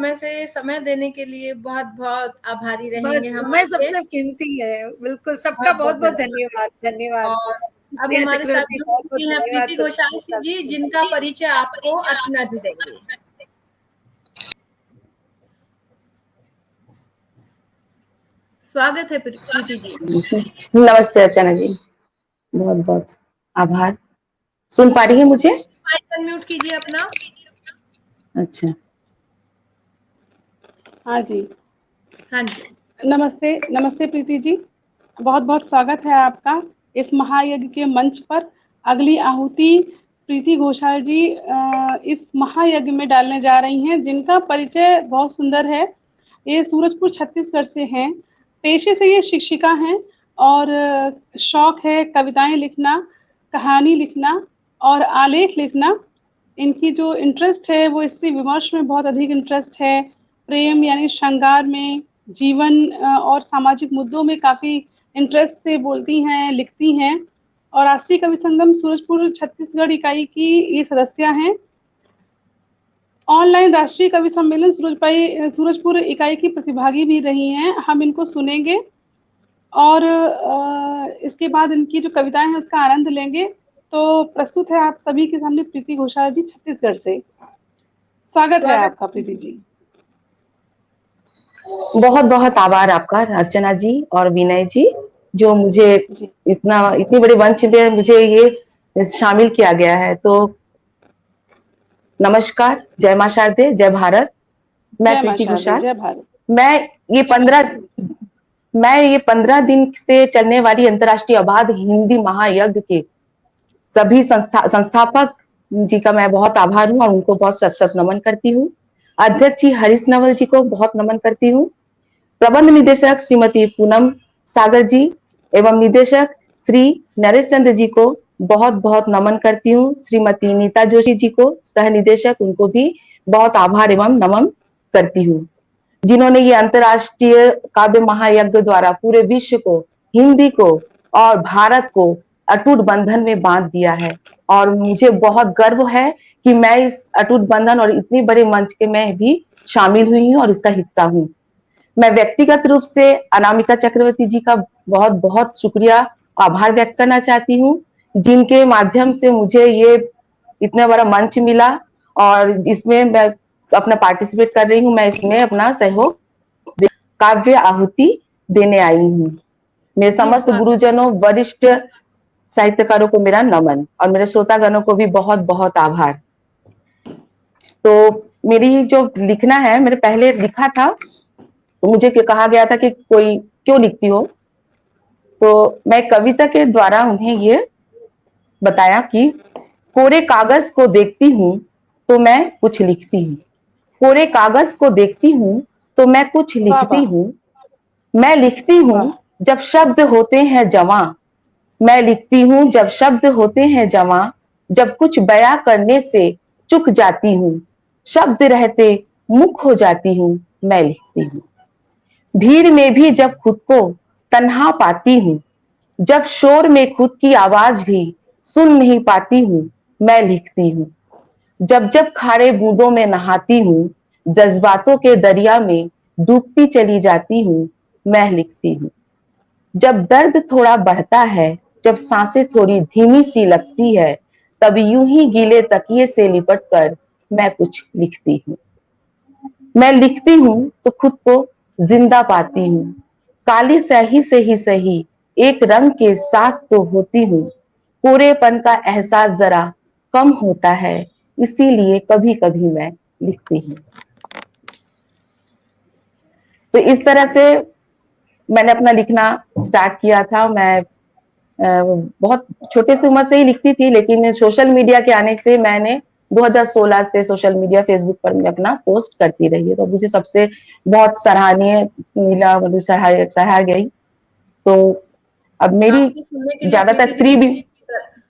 समय से समय देने के लिए बहुत बहुत आभारी रहेंगे बस हम समय आपके। सबसे कीमती है। बिल्कुल, सबका बहुत बहुत धन्यवाद। धन्यवाद। और अब प्रिया हमारे साथ चक्रवर्ती, जुड़ बहुत बहुत चुकी हैं धन्यवाद प्रीति कुछ घोषाल जी, जिनका परिचय आपको अर्चना जी देंगे। स्वागत है प्रीति जी। नमस्ते अर्चना जी, बहुत बहुत आभार। सुन पा रही है मुझे? माइक अनम्यूट कीजिए अपना। अच्छा, हाँ जी, हाँ जी, नमस्ते। नमस्ते प्रीति जी, बहुत बहुत स्वागत है आपका इस महायज्ञ के मंच पर। अगली आहुति प्रीति घोषाल जी इस महायज्ञ में डालने जा रही हैं, जिनका परिचय बहुत सुंदर है। ये सूरजपुर छत्तीसगढ़ से हैं। पेशे से ये शिक्षिका हैं और शौक है कविताएं लिखना, कहानी लिखना और आलेख लिखना। इनकी जो इंटरेस्ट है वो स्त्री विमर्श में बहुत अधिक इंटरेस्ट है। प्रेम यानी श्रृंगार में, जीवन और सामाजिक मुद्दों में काफ़ी इंटरेस्ट से बोलती हैं, लिखती हैं और राष्ट्रीय कवि संगम सूरजपुर छत्तीसगढ़ इकाई की ये सदस्य हैं। ऑनलाइन राष्ट्रीय कवि सम्मेलन सूरजपुर इकाई की प्रतिभागी भी रही हैं। हम इनको सुनेंगे और इसके बाद इनकी जो कविताएं हैं उसका आनंद लेंगे। तो प्रस्तुत है आप सभी के सामने प्रीति घोषाल जी छत्तीसगढ़ से। स्वागत है आपका प्रीति जी। बहुत बहुत आभार आपका अर्चना जी और विनय जी, जो मुझे इतनी बड़ी मंच में मुझे ये शामिल किया गया है। तो नमस्कार, जय मां शारदे, जय भारत। मैं प्रीति घोषाल। जय भारत। मैं ये 15 दिन से चलने वाली अंतर्राष्ट्रीय अबाध हिंदी महायज्ञ के सभी संस्थापक जी का मैं बहुत आभार हूँ और उनको बहुत सत सत नमन करती हूँ। अध्यक्ष जी हरीश नवल जी को बहुत नमन करती हूँ। प्रबंध निदेशक श्रीमती पूनम सागर जी एवं निदेशक श्री नरेश चंद्र जी को बहुत बहुत नमन करती हूँ। श्रीमती नीता जोशी जी को सह निदेशक, उनको भी बहुत आभार एवं नमन करती हूँ, जिन्होंने ये अंतर्राष्ट्रीय काव्य महायज्ञ द्वारा पूरे विश्व को, हिंदी को और भारत को अटूट बंधन में बांध दिया है। और मुझे बहुत गर्व है कि मैं इस अटूट बंधन और इतनी बड़े मंच के मैं भी शामिल हुई हूँ और इसका हिस्सा हूँ। मैं व्यक्तिगत रूप से अनामिका चक्रवर्ती जी का बहुत बहुत शुक्रिया, आभार व्यक्त करना चाहती हूँ, जिनके माध्यम से मुझे ये इतना बड़ा मंच मिला और इसमें मैं अपना पार्टिसिपेट कर रही हूँ। मैं इसमें अपना सहयोग काव्य आहुति देने आई हूँ। मेरे समस्त गुरुजनों, वरिष्ठ साहित्यकारों को मेरा नमन और मेरे श्रोतागणों को भी बहुत बहुत आभार। तो मेरी जो लिखना है, मैंने पहले लिखा था तो मुझे कहा गया था कि कोई क्यों लिखती हो, तो मैं कविता के द्वारा उन्हें ये बताया कि कोरे कागज को देखती हूँ तो मैं कुछ लिखती हूँ, कोरे कागज को देखती हूँ तो मैं कुछ लिखती हूँ। मैं लिखती हूँ जब शब्द होते हैं जवां, मैं लिखती हूँ जब शब्द होते हैं जवां, जब कुछ बयां करने से चुक जाती हूँ, शब्द रहते मुख हो जाती हूँ, मैं लिखती हूँ। भीड़ में भी जब खुद को तन्हा पाती हूँ, जब शोर में खुद की आवाज भी सुन नहीं पाती हूँ, मैं लिखती हूँ। जब जब खारे बूंदों में नहाती हूँ, जज्बातों के दरिया में डूबती चली जाती हूँ, मैं लिखती हूँ। जब दर्द थोड़ा बढ़ता है, जब सांसें थोड़ी धीमी सी लगती है, तब यूं ही गीले तकिए से लिपट कर मैं कुछ लिखती हूँ। मैं लिखती हूँ तो खुद को जिंदा पाती हूँ, काली स्याही से ही सही एक रंग के साथ तो होती हूँ। कोरेपन का एहसास जरा कम होता है, इसीलिए कभी कभी मैं लिखती हूँ। तो इस तरह से मैंने अपना लिखना स्टार्ट किया था। मैं बहुत छोटे से उम्र से ही लिखती थी, लेकिन सोशल मीडिया के आने से मैंने 2016 से सोशल मीडिया फेसबुक पर मैं अपना पोस्ट करती रही है, तो मुझे सबसे बहुत सराहनीय मिला, मतलब सराहा गई। तो अब मेरी ज्यादातर स्त्री भी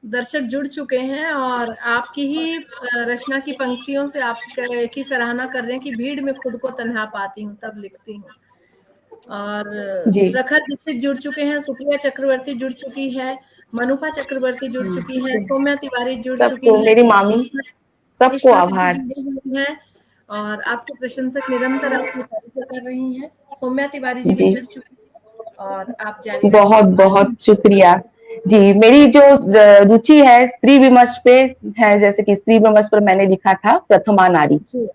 दर्शक जुड़ चुके हैं और आपकी ही रचना की पंक्तियों से आपकी सराहना कर रहे हैं कि भीड़ में खुद को तन्हा पाती हूँ तब लिखती हूँ। और प्रखर दीक्षित जुड़ चुके हैं, सुप्रिया चक्रवर्ती जुड़ चुकी है, मनुपा चक्रवर्ती जुड़ चुकी है, सौम्या तिवारी जुड़ चुकी है, मेरी मामी, सबको आभार। और आपके प्रशंसक निरंतर आपकी तारीफ कर रही हैं। सौम्या तिवारी जी भी जी जुड़ चुकी हैं और आप जारी बहुत रखें। बहुत शुक्रिया जी। मेरी जो रुचि है स्त्री विमर्श पे है, जैसे कि स्त्री विमर्श पर मैंने लिखा था प्रथमा नारी। जी।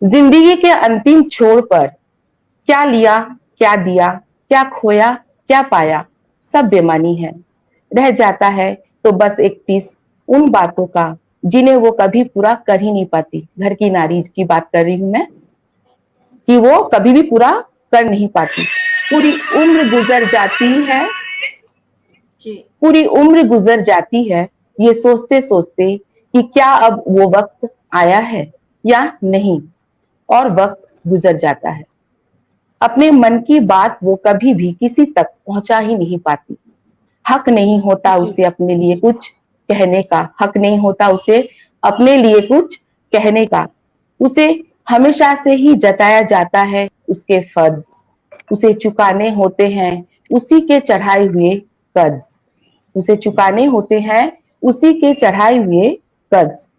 जिंदगी के अंतिम छोर पर क्या लिया, क्या दिया, क्या खोया, क्या पाया, सब बेमानी है। रह जाता है तो बस एक पीस उन बातों का जिन्हें वो कभी पूरा कर ही नहीं पाती। घर की नारी की बात कर रही हूं मैं, कि वो कभी भी पूरा कर नहीं पाती। पूरी उम्र गुजर जाती है, जी। पूरी उम्र गुजर जाती है ये सोचते सोचते कि क्या अब वो वक्त आया है या नहीं, और वक्त गुजर जाता है। अपने मन की बात वो कभी भी किसी तक पहुंचा ही नहीं पाती। हक नहीं होता उसे अपने लिए कुछ कहने का, हक नहीं होता उसे अपने लिए कुछ कहने का। उसे हमेशा से ही जताया जाता है उसके फर्ज, उसे चुकाने होते हैं उसी के चढ़ाए हुए कर्ज। उसे चुकाने होते हैं उसी के चढ़ाए हुए कर्ज,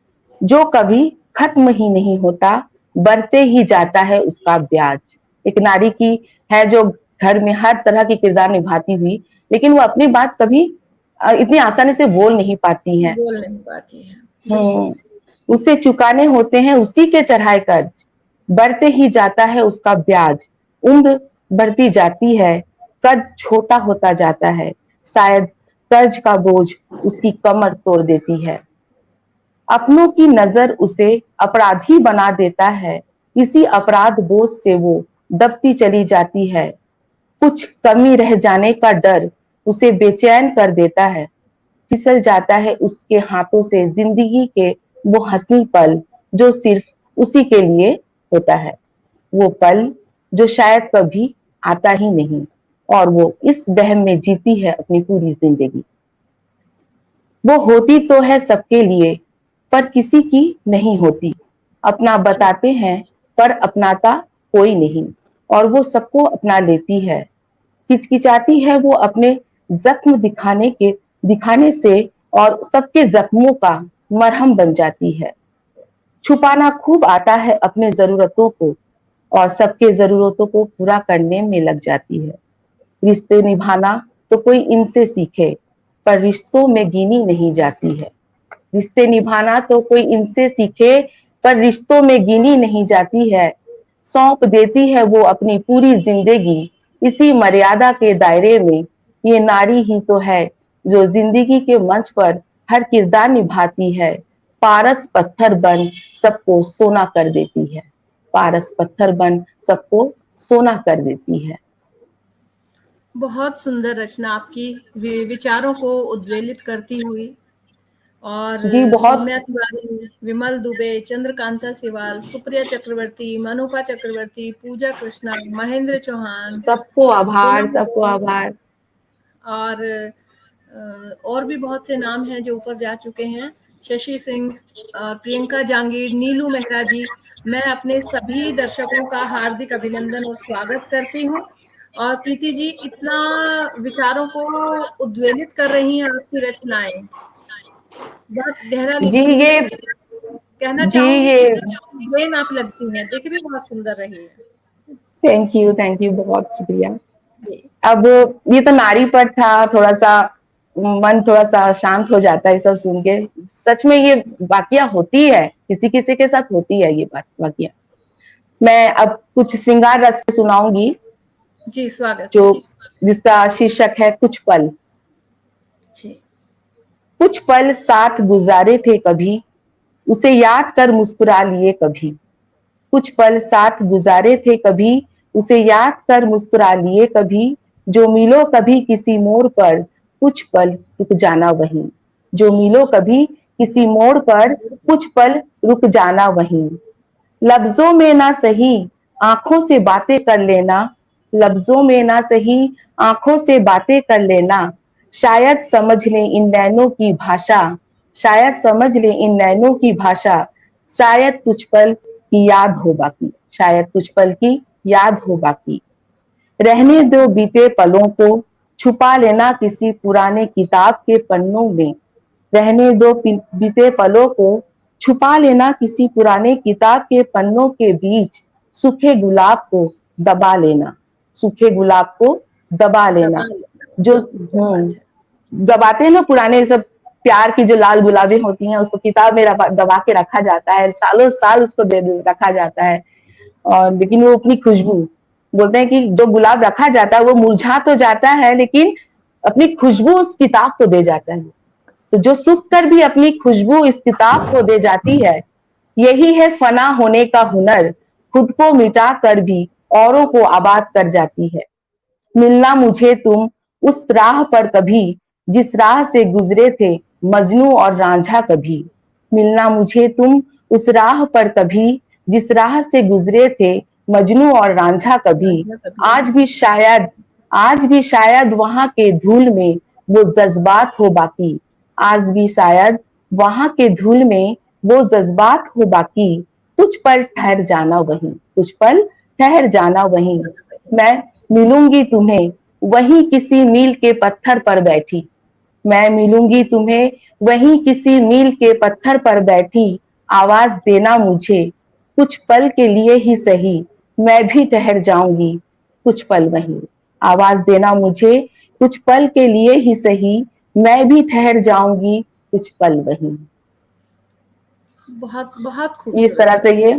जो कभी खत्म ही नहीं होता, बढ़ते ही जाता है उसका ब्याज। एक नारी की है जो घर में हर तरह की किरदार निभाती हुई, लेकिन वो अपनी बात कभी इतनी आसानी से बोल नहीं पाती है। बोल नहीं पाती है, बिल्कुल। उसे चुकाने होते हैं उसी के चढ़ाए कर्ज, बढ़ते ही जाता है उसका ब्याज। उम्र बढ़ती जाती है, कद छोटा होता जाता है, शायद कर्ज का बोझ उसकी कमर तोड़ देती है। अपनों की नजर उसे अपराधी बना देता है, इसी अपराध बोझ से वो दबती चली जाती है। कुछ कमी रह जाने का डर उसे बेचैन कर देता है। फिसल जाता है उसके हाथों से जिंदगी के वो हंसी पल जो सिर्फ उसी के लिए होता है। वो पल जो शायद कभी आता ही नहीं, और वो इस वहम में जीती है अपनी पूरी जिंदगी। वो होती तो है सबके लिए पर किसी की नहीं होती। अपना बताते हैं पर अपनाता कोई नहीं, और वो सबको अपना लेती है। हिचकिचाती है वो अपने जख्म दिखाने से, और सबके जख्मों का मरहम बन जाती है। छुपाना खूब आता है अपने जरूरतों को, और सबके जरूरतों को पूरा करने में लग जाती है। रिश्ते निभाना तो कोई इनसे सीखे, पर रिश्तों में गिनी नहीं जाती है। रिश्ते निभाना तो कोई इनसे सीखे, पर रिश्तों में गिनी नहीं जाती है। सौंप देती है वो अपनी पूरी जिंदगी इसी मर्यादा के दायरे में। ये नारी ही तो है जो जिंदगी के मंच पर हर किरदार निभाती है। पारस पत्थर बन सबको सोना कर देती है। पारस पत्थर बन सबको सोना कर देती है। बहुत सुंदर रचना आपकी, विचारों को उद्वेलित करती हुई। और जी बहुत। सौम्या तिवारी, विमल दुबे, चंद्रकांता सिवाल, सुप्रिया चक्रवर्ती, मनोपा चक्रवर्ती, पूजा कृष्णा, महेंद्र चौहान, सबको आभार, सबको आभार। और भी बहुत से नाम हैं जो ऊपर जा चुके हैं। शशि सिंह, प्रियंका जांगीर, नीलू मेहरा जी। मैं अपने सभी दर्शकों का हार्दिक अभिनंदन और स्वागत करती हूँ। और प्रीति जी, इतना विचारों को उद्वेलित कर रही हैं आपकी रचनाएं, बहुत गहरा जी लिखती ये हैं। कहना जी चाहूंगी ये कि ब्रेन आप लगती हैं, देख भी बहुत सुंदर रही है। थैंक यू, बहुत शुक्रिया। जी। अब ये तो नारी पर था, थोड़ा सा मन थोड़ा सा शांत हो जाता है सब सुन के। सच में ये वाकया होती है, किसी किसी के साथ होती है ये बात वाकया। मैं अब कुछ श्रृंगार रस पे सुनाऊंगी, जी स्वागत जो है। जिसका शीर्षक है कुछ पल। जी। कुछ पल साथ गुजारे थे कभी, उसे याद कर मुस्कुरा लिए कभी। कुछ पल साथ गुजारे थे कभी, उसे याद कर मुस्कुरा लिए कभी। जो मिलो कभी किसी मोड़ पर, कुछ पल रुक जाना वहीं। जो मिलो कभी किसी मोड़ पर, कुछ पल रुक जाना वहीं। लफ्जों में ना सही आंखों से बातें कर लेना, लफ्जों में ना सही आंखों से बातें कर लेना। शायद समझ ले इन नैनों की भाषा, शायद समझ ले इन नैनों की भाषा। शायद कुछ पल की याद हो बाकी, शायद कुछ पल की याद हो बाकी। रहने दो बीते पलों को, छुपा लेना किसी पुराने किताब के पन्नों में। रहने दो बीते पलों को, छुपा लेना किसी पुराने किताब के पन्नों के बीच, सूखे गुलाब को दबा लेना, सूखे गुलाब को दबा लेना। जो दबाते हैं ना पुराने सब प्यार की जो लाल गुलाबें होती हैं, उसको किताब में दबा के रखा जाता है, सालों साल उसको रखा जाता है। और लेकिन वो अपनी खुशबू, बोलते हैं कि जो गुलाब रखा जाता है वो मुरझा तो जाता है, लेकिन अपनी खुशबू उस किताब को दे जाता है। तो जो सूख कर भी अपनी खुशबू इस किताब को दे जाती है, यही है फना होने का हुनर, खुद को मिटा कर भी औरों को आबाद कर जाती है। मिलना मुझे तुम उस राह पर कभी, जिस राह से गुजरे थे मजनू और रांझा कभी। मिलना मुझे तुम उस राह पर कभी, जिस राह से गुजरे थे मजनू और रांझा कभी। आज भी शायद वहां के धूल में वो जज्बात हो बाकी, आज भी शायद वहां के धूल में वो जज्बात हो बाकी। कुछ पल ठहर जाना वहीं, कुछ पल ठहर जाना वहीं। मैं मिलूंगी तुम्हें वहीं किसी मील के पत्थर पर बैठी, मैं मिलूंगी तुम्हें वहीं किसी मील के पत्थर पर बैठी। आवाज देना मुझे कुछ पल के लिए ही सही, मैं भी ठहर जाऊंगी कुछ पल वहीं। आवाज देना मुझे कुछ पल के लिए ही सही, मैं भी ठहर जाऊंगी कुछ पल वहीं। बहुत बहुत खूबसूरत। इस तरह से ये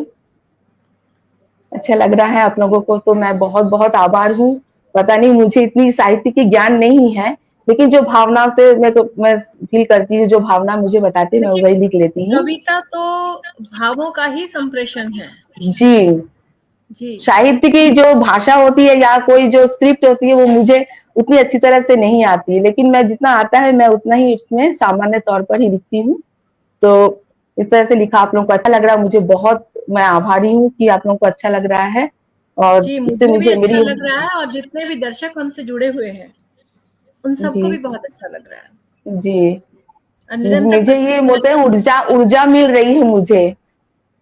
अच्छा लग रहा है आप लोगों को, तो मैं बहुत बहुत आभार हूँ। पता नहीं, मुझे इतनी साहित्य की ज्ञान नहीं है, लेकिन जो भावना से मैं फील करती हूँ, जो भावना मुझे बताती है मैं वही लिख लेती हूँ। कविता तो भावों का ही संप्रेषण है। जी, साहित्य की जो भाषा होती है या कोई जो स्क्रिप्ट होती है वो मुझे उतनी अच्छी तरह से नहीं आती है, लेकिन मैं जितना आता है मैं उतना ही इसमें सामान्य तौर पर ही लिखती हूँ। तो इस तरह से लिखा, आप लोगों को अच्छा लग रहा है, मुझे बहुत, मैं आभारी हूँ कि आप लोगों को अच्छा लग रहा है। और जी, मुझे भी अच्छा लग रहा है, और जितने भी दर्शक हमसे जुड़े हुए हैं उन सबको भी बहुत अच्छा लग रहा है। जी, मुझे ये बोलते हैं ऊर्जा मिल रही है मुझे।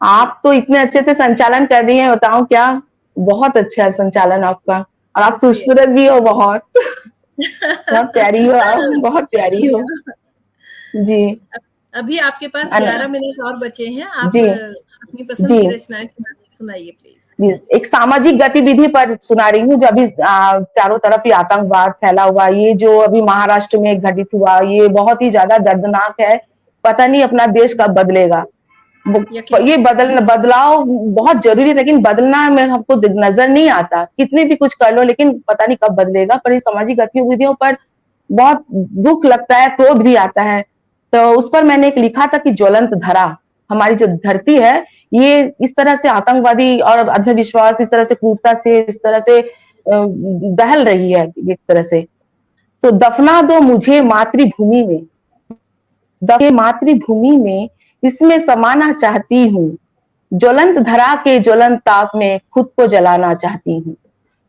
आप तो इतने अच्छे से संचालन कर रही हैं, बताऊं क्या, बहुत अच्छा है संचालन आपका। और आप खूबसूरत भी हो बहुत बहुत प्यारी हो आप, बहुत प्यारी हो जी। अभी आपके पास 11 मिनट और बचे हैं, आप जी, अपनी पसंद की रचनाएं सुनाइए प्लीज। एक सामाजिक गतिविधि पर सुना रही हूँ, जो अभी चारों तरफ ही आतंकवाद फैला हुआ, ये जो अभी महाराष्ट्र में घटित हुआ, ये बहुत ही ज्यादा दर्दनाक है। पता नहीं अपना देश कब बदलेगा। ये बदलाव बहुत जरूरी है, लेकिन बदलना में हमको नजर नहीं आता, कितने भी कुछ कर लो लेकिन पता नहीं कब बदलेगा। पर ये सामाजिक गतिविधियों पर बहुत दुख लगता है, क्रोध भी आता है। तो उस पर मैंने एक लिखा था कि ज्वलंत धरा, हमारी जो धरती है ये इस तरह से आतंकवादी और अंधविश्वास, इस तरह से क्रूरता से, इस तरह से दहल रही है एक तरह से। तो दफना दो मुझे मातृभूमि में, मातृभूमि में इसमें समाना चाहती हूँ। ज्वलंत धरा के ज्वलंत ताप में खुद को जलाना चाहती हूँ।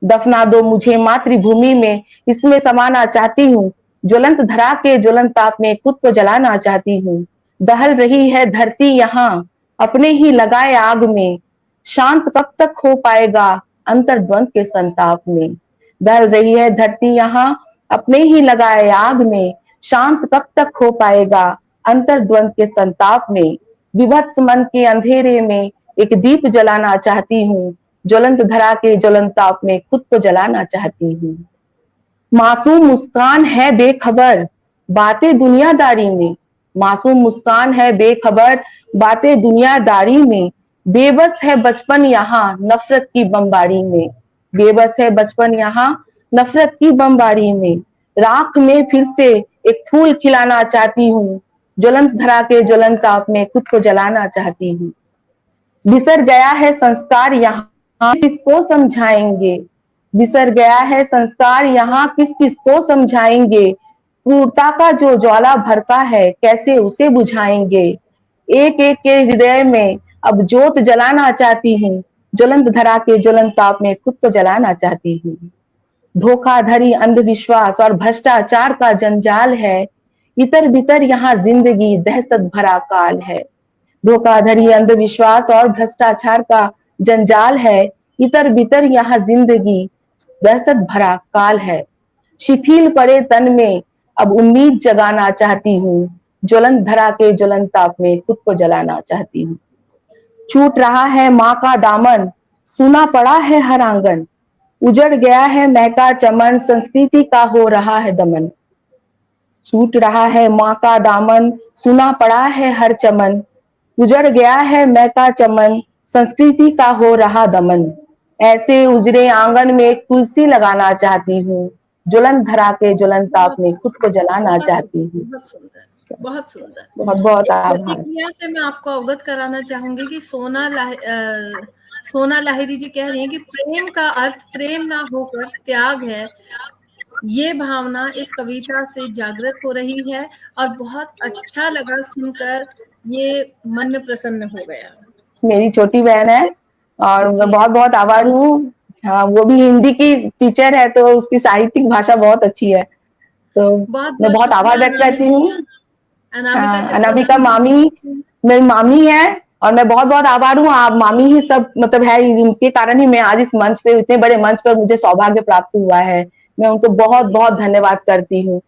दफना दो मुझे मातृभूमि में इसमें समाना चाहती हूँ। ज्वलंत धरा के ज्वलंत ताप में खुद को जलाना चाहती हूँ। दहल रही है धरती यहाँ अपने ही लगाए आग में, शांत कब तक हो पाएगा अंतर्द्वंद के संताप में। दहल रही है धरती यहाँ अपने ही लगाए आग में, शांत कब तक हो पाएगा अंतर्द्वंद के संताप में। विभत्स मन के अंधेरे में एक दीप जलाना चाहती हूँ। ज्वलंत धरा के ज्वलंत ताप में खुद को जलाना चाहती हूँ। मासूम मुस्कान है बेखबर बातें दुनियादारी में, मासूम मुस्कान है बेखबर बातें दुनियादारी में। बेबस है बचपन यहाँ नफरत की बमबारी में, बेबस है बचपन यहाँ नफरत की बमबारी में। राख में फिर से एक फूल खिलाना चाहती हूँ। ज्वलंत धरा के ज्वलंत ताप में खुद को जलाना चाहती हूँ। बिसर गया है संस्कार यहाँ किसको समझाएंगे, बिसर गया है संस्कार यहाँ किस किस को समझाएंगे। क्रूरता का जो ज्वाला भरता है कैसे उसे बुझाएंगे। एक एक के हृदय में अब जोत जलाना चाहती हूँ। ज्वलंत धरा के ज्वलंत ताप में खुद को जलाना चाहती हूँ। धोखाधड़ी अंधविश्वास और भ्रष्टाचार का जंजाल है, इतर बितर यहाँ जिंदगी दहशत भरा काल है। धोखाधड़ी अंधविश्वास और भ्रष्टाचार का जंजाल है, इतर बितर यहाँ जिंदगी दहशत भरा काल है। शिथिल पड़े तन में अब उम्मीद जगाना चाहती हूँ। ज्वलन धरा के ज्वलन ताप में खुद को जलाना चाहती हूँ। छूट रहा है माँ का दामन, सूना पड़ा है हर आंगन, उजड़ गया है महका चमन, संस्कृति का हो रहा है दमन। छूट रहा है माँ का दामन, सूना पड़ा है हर चमन, उजड़ गया है महका चमन, संस्कृति का हो रहा दमन। ऐसे उजड़े आंगन में तुलसी लगाना चाहती हूँ, ज्वलन धरा के ज्वलन ताप में खुद को जलाना चाहती हूँ। बहुत सुंदर, बहुत सुंदर। बहुत बहुत एक आभार। प्रतिक्रिया से मैं आपको अवगत कराना चाहूंगी कि सोना लाहिरी जी कह रही हैं कि प्रेम का अर्थ प्रेम ना होकर त्याग है। ये भावना इस कविता से जागृत हो रही है और बहुत अच्छा लगा सुनकर, ये मन में प्रसन्न हो गया। मेरी छोटी बहन है और मैं बहुत बहुत आभार हूँ। हाँ, वो भी हिंदी की टीचर है तो उसकी साहित्यिक भाषा बहुत अच्छी है, तो मैं बहुत आभार व्यक्त करती हूँ। अनामिका मामी मेरी मामी है और मैं बहुत बहुत आभार हूँ। आप मामी ही सब मतलब है, इनके कारण ही मैं आज इस मंच पे, इतने बड़े मंच पर मुझे सौभाग्य प्राप्त हुआ है। मैं उनको बहुत बहुत धन्यवाद करती हूँ।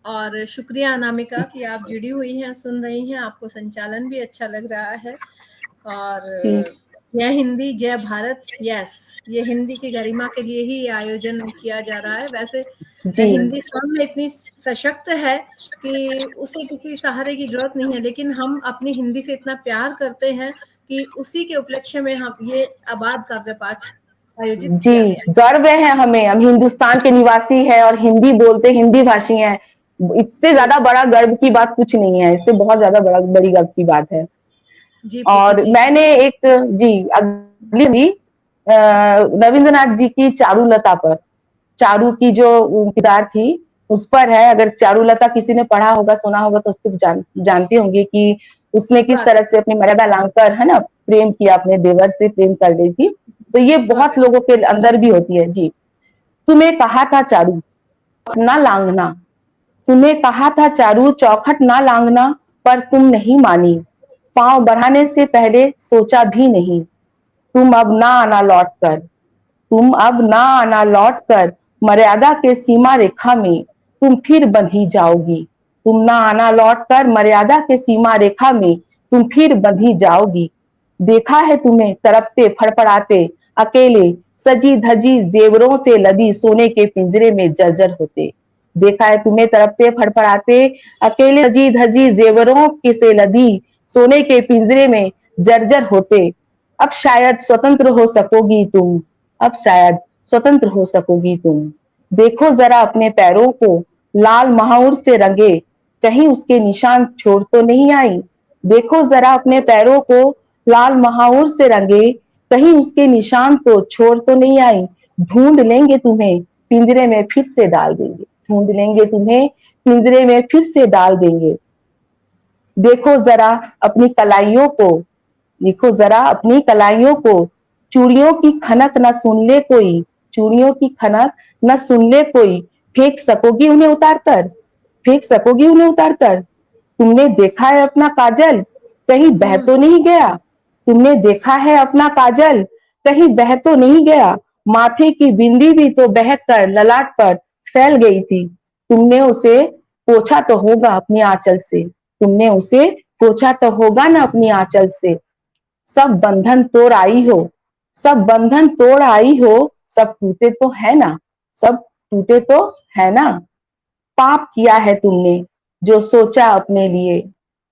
और शुक्रिया अनामिका कि आप जुड़ी हुई हैं, सुन रही हैं, आपको संचालन भी अच्छा लग रहा है। और जय हिंदी जय भारत, यस, ये हिंदी की गरिमा के लिए ही आयोजन किया जा रहा है। वैसे हिंदी स्वयं में इतनी सशक्त है कि उसे किसी सहारे की जरूरत नहीं है, लेकिन हम अपनी हिंदी से इतना प्यार करते हैं कि उसी के उपलक्ष्य में हम ये आबाद काव्य पाठ आयोजित किया गया। गर्व है हमें, हम हिंदुस्तान के निवासी है और हिंदी बोलते, हिंदी भाषी हैं। इससे ज्यादा बड़ा गर्व की बात कुछ नहीं है, इससे बहुत ज्यादा बड़ी गर्व की बात है। और मैंने एक अगली रविंद्रनाथ जी की चारुलता पर, चारू की जो किरदार थी उस पर है। अगर चारुलता किसी ने पढ़ा होगा, सुना होगा तो उसको जानती होंगी कि उसने किस तरह से अपनी मर्यादा लांघकर, है ना, प्रेम किया, अपने देवर से प्रेम कर रही थी। तो ये बहुत लोगों के अंदर भी होती है। जी, तुम्हें कहा था चारू ना लांघना, तुम्हें कहा था चारू चौखट ना लांघना, पर तुम नहीं मानी, पांव बढ़ाने से पहले सोचा भी नहीं। तुम अब ना आना लौट कर, तुम अब ना आना लौट कर, मर्यादा के सीमा रेखा में तुम फिर बंधी जाओगी। तुम ना आना लौट कर, मर्यादा के सीमा रेखा में तुम फिर बंधी जाओगी। देखा है तुम्हें तड़पते फड़फड़ाते अकेले, सजी धजी जेवरों से लदी सोने के पिंजरे में जर्जर होते। देखा है तुम्हें तड़पते फड़फड़ाते अकेले, सजी धजी जेवरों के से लदी सोने के पिंजरे में जर्जर होते। अब शायद स्वतंत्र हो सकोगी तुम, अब शायद स्वतंत्र हो सकोगी तुम। देखो जरा अपने पैरों को लाल महाउर से रंगे, कहीं उसके निशान छोड़ तो नहीं आई। देखो जरा अपने पैरों को लाल महाउर से रंगे, कहीं उसके निशान तो छोड़ तो नहीं आई। ढूंढ लेंगे तुम्हें पिंजरे में फिर से डाल देंगे, ढूंढ लेंगे तुम्हें पिंजरे में फिर से डाल देंगे। देखो जरा अपनी कलाइयों को, देखो जरा अपनी कलाइयों को, चूड़ियों की खनक न सुन ले कोई, चूड़ियों की खनक न सुन ले कोई। फेंक सकोगी उन्हें उतार कर, फेंक सकोगी उन्हें उतार कर। तुमने देखा है अपना काजल, कहीं बह तो नहीं गया। तुमने देखा है अपना काजल, कहीं बह तो नहीं गया। माथे की बिंदी भी तो बहक कर ललाट पर फैल गई थी। तुमने उसे पोछा तो होगा अपनी आंचल से, तुमने उसे पोछा तो होगा ना अपनी आंचल से। सब बंधन तोड़ आई हो, सब बंधन तोड़ आई हो, सब टूटे तो है ना, सब टूटे तो है ना। पाप किया है तुमने जो सोचा अपने लिए,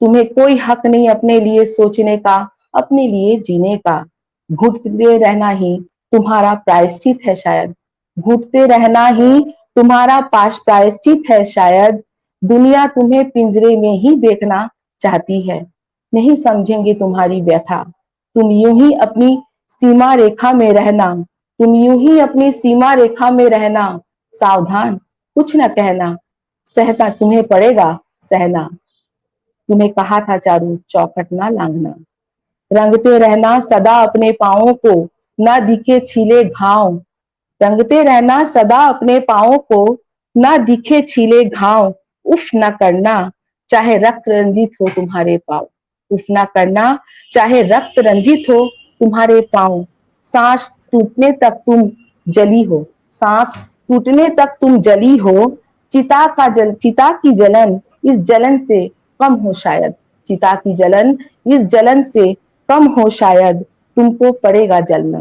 तुम्हें कोई हक नहीं अपने लिए सोचने का, अपने लिए जीने का। घुटते रहना ही तुम्हारा प्रायश्चित है शायद, घुटते रहना ही तुम्हारा प्रायश्चित है शायद। दुनिया तुम्हें पिंजरे में ही देखना चाहती है, नहीं समझेंगे तुम्हारी व्यथा। तुम यूं ही अपनी सीमा रेखा में रहना, तुम यूं ही अपनी सीमा रेखा में रहना। सावधान कुछ न कहना, सहता तुम्हें पड़ेगा सहना। तुम्हें कहा था चारू चौखट ना लांघना। रंगते रहना सदा अपने पांवों को, न दिखे छीले घाव। रंगते रहना सदा अपने पांवों को, न दिखे छीले घाव। उफ न करना चाहे रक्त रंजित हो तुम्हारे पांव, उफ न करना चाहे रक्त रंजित हो तुम्हारे पांव। सांस टूटने तक तुम जली हो, सांस टूटने तक तुम जली हो। चिता की जलन, इस जलन से कम हो शायद, चिता की जलन इस जलन से कम हो शायद, तुमको पड़ेगा जलना।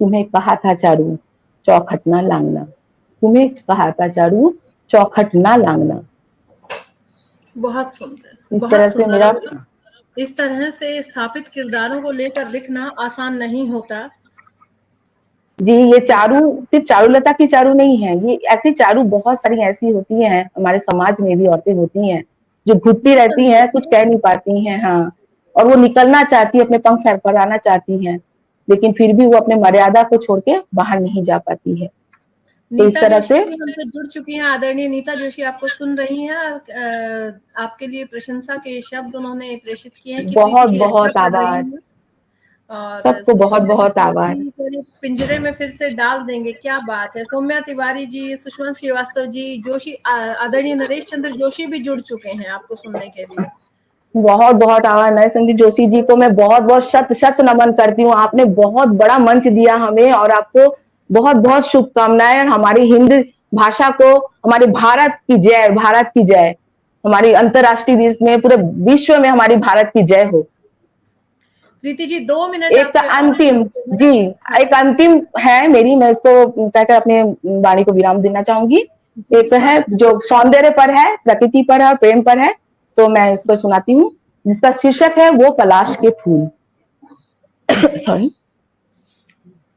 तुम्हें कहा था चारू चौखट ना लांगना, तुम्हें कहा था चारू चौखट ना लांगना। बहुत सुंदर, इस बहुत तरह से मेरा सुंदर। इस तरह से स्थापित किरदारों को लेकर लिखना आसान नहीं होता। जी, ये चारू सिर्फ चारुलता की चारू नहीं है, ये ऐसी चारू बहुत सारी ऐसी होती हैं, हमारे समाज में भी औरतें होती हैं जो घुटती रहती हैं, कुछ कह नहीं पाती हैं। हाँ, और वो निकलना चाहती है, अपने पंख फड़फड़ाना चाहती हैं, लेकिन फिर भी वो अपने मर्यादा को छोड़ के बाहर नहीं जा पाती है। तो इस तरह से हमसे जुड़ चुकी हैं। आदरणीय नीता जोशी आपको सुन रही हैं और आपके लिए प्रशंसा के शब्द उन्होंने प्रेषित किए हैं कि बहुत बहुत आभार, और सबको बहुत बहुत आभार। पिंजरे में फिर से डाल देंगे, क्या बात है। सौम्या तिवारी जी, सुषमा श्रीवास्तव जी, जोशी, आदरणीय नरेश चंद्र जोशी भी जुड़ चुके हैं आपको सुनने के लिए। बहुत बहुत आभार। नरेश जोशी जी को मैं बहुत बहुत शत शत नमन करती हूँ। आपने बहुत बड़ा मंच दिया हमें और आपको बहुत बहुत शुभकामनाएं। हमारी हिंदी भाषा को, हमारे भारत की जय, भारत की जय, हमारी अंतर्राष्ट्रीय देश में, पूरे विश्व में हमारी भारत की जय हो। प्रीति जी 2 मिनट एक अंतिम जी, एक अंतिम है मेरी, मैं इसको कहकर अपने वाणी को विराम देना चाहूंगी। एक है जो सौंदर्य पर है, प्रकृति पर है और प्रेम पर है, तो मैं इसको सुनाती हूँ, जिसका शीर्षक है वो पलाश के फूल। सॉरी।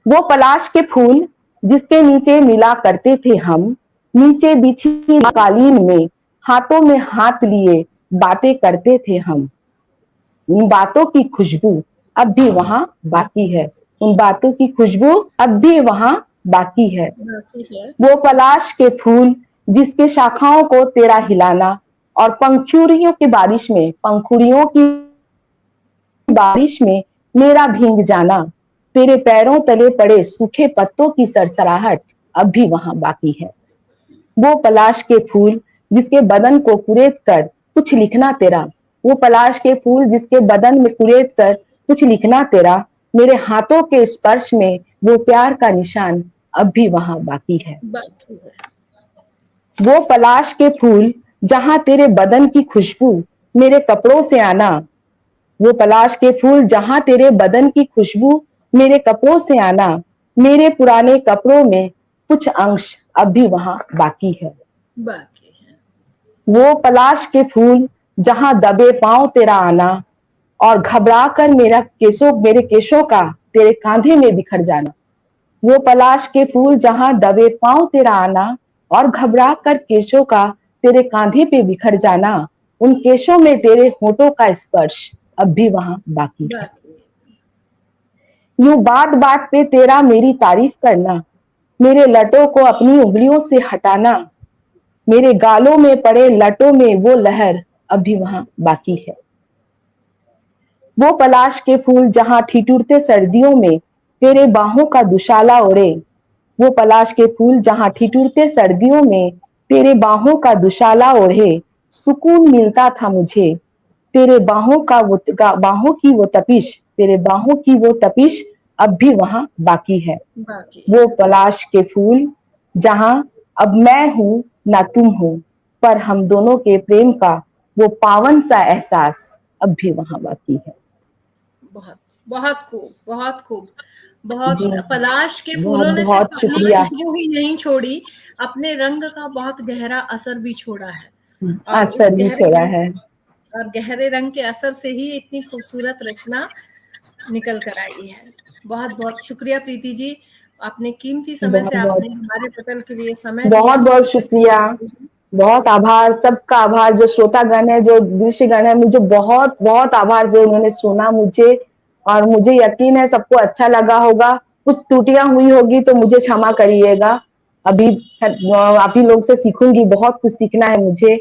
वो पलाश के फूल जिसके नीचे मिला करते थे हम, नीचे बिछी कालीन में हाथों में हाथ लिए बातें करते थे हम। उन बातों की खुशबू अब भी वहां बाकी है, उन बातों की खुशबू अब भी वहां बाकी है। वो पलाश के फूल जिसके शाखाओं को तेरा हिलाना और पंखुड़ियों की बारिश में, पंखुड़ियों की बारिश में मेरा भीग जाना, तेरे पैरों तले पड़े सूखे पत्तों की सरसराहट अब भी वहां बाकी है। वो पलाश के फूल जिसके बदन को कुरेद कर कुछ लिखना तेरा, वो पलाश के फूल जिसके बदन में कुरेद कर कुछ लिखना तेरा, मेरे हाथों के स्पर्श में वो प्यार का निशान अब भी वहां बाकी है। वो पलाश के फूल जहां तेरे बदन की खुशबू मेरे कपड़ों से आना, वो पलाश के फूल जहां तेरे बदन की खुशबू मेरे कपड़ों से आना, मेरे पुराने कपड़ों में कुछ अंश अब भी वहां बाकी है। वो पलाश के फूल जहां दबे पांव तेरा आना और घबरा कर मेरे केशों का तेरे कांधे में बिखर जाना, वो पलाश के फूल जहां दबे पांव तेरा आना और घबरा कर केशों का तेरे कांधे पे बिखर जाना, उन केशों में तेरे होठों का स्पर्श अब भी वहां बाकी है। यूं बात बात पे तेरा मेरी तारीफ करना, मेरे लटों को अपनी उंगलियों से हटाना, मेरे गालों में पड़े लटों में वो लहर अब भी वहां बाकी है। वो पलाश के फूल जहां ठिठुरते सर्दियों में तेरे बाहों का दुशाला ओढ़े, वो पलाश के फूल जहां ठिठुरते सर्दियों में तेरे बाहों का दुशाला ओढ़े, सुकून मिलता था मुझे तेरे बाहों की वो तपिश, तेरे बाहों की वो तपिश अब भी वहां बाकी है। वो पलाश के फूल जहां अब मैं हूं ना तुम हो, पर हम दोनों के प्रेम का वो पावन सा एहसास अब भी वहां बाकी है। बहुत बहुत खूब, बहुत खूब, बहुत। पलाश के फूलों ने बहुत सिर्फ अपनी शुक्रिया, खुशबू ही नहीं छोड़ी, अपने रंग का बहुत गहरा असर भी छोड़ा है, असर भी छोड़ा है, और गहरे रंग के असर से ही इतनी खूबसूरत रचना निकल कर आई है। बहुत बहुत शुक्रिया प्रीति जी, आपने कीमती समय से आपने हमारे पटल के लिए समय दिया। बहुत बहुत शुक्रिया, बहुत आभार, सबका आभार, जो श्रोतागण है, जो दृश्यगण है, मुझे बहुत बहुत आभार जो उन्होंने सुना मुझे, और मुझे यकीन है सबको अच्छा लगा होगा। कुछ त्रुटियां हुई होगी तो मुझे क्षमा करिएगा, अभी आप ही लोग से सीखूंगी, बहुत कुछ सीखना है मुझे,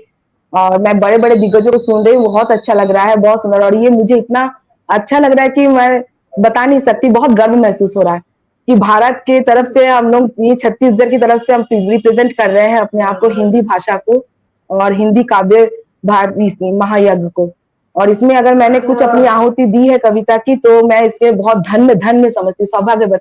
और मैं बड़े बड़े दिग्गजों को सुन रही हूँ, बहुत अच्छा लग रहा है, बहुत सुंदर, और ये मुझे इतना अच्छा लग रहा है कि मैं बता नहीं सकती, बहुत गर्व महसूस हो रहा है कि भारत की तरफ से हम लोग, ये छत्तीसगढ़ की तरफ से हम रिप्रेजेंट कर रहे हैं अपने आप को, हिंदी भाषा को और हिंदी काव्य भारत महायज्ञ को, और इसमें अगर मैंने कुछ अपनी आहुति दी है कविता की, तो मैं इसके बहुत धन्य समझती हूँ, सौभाग्यवती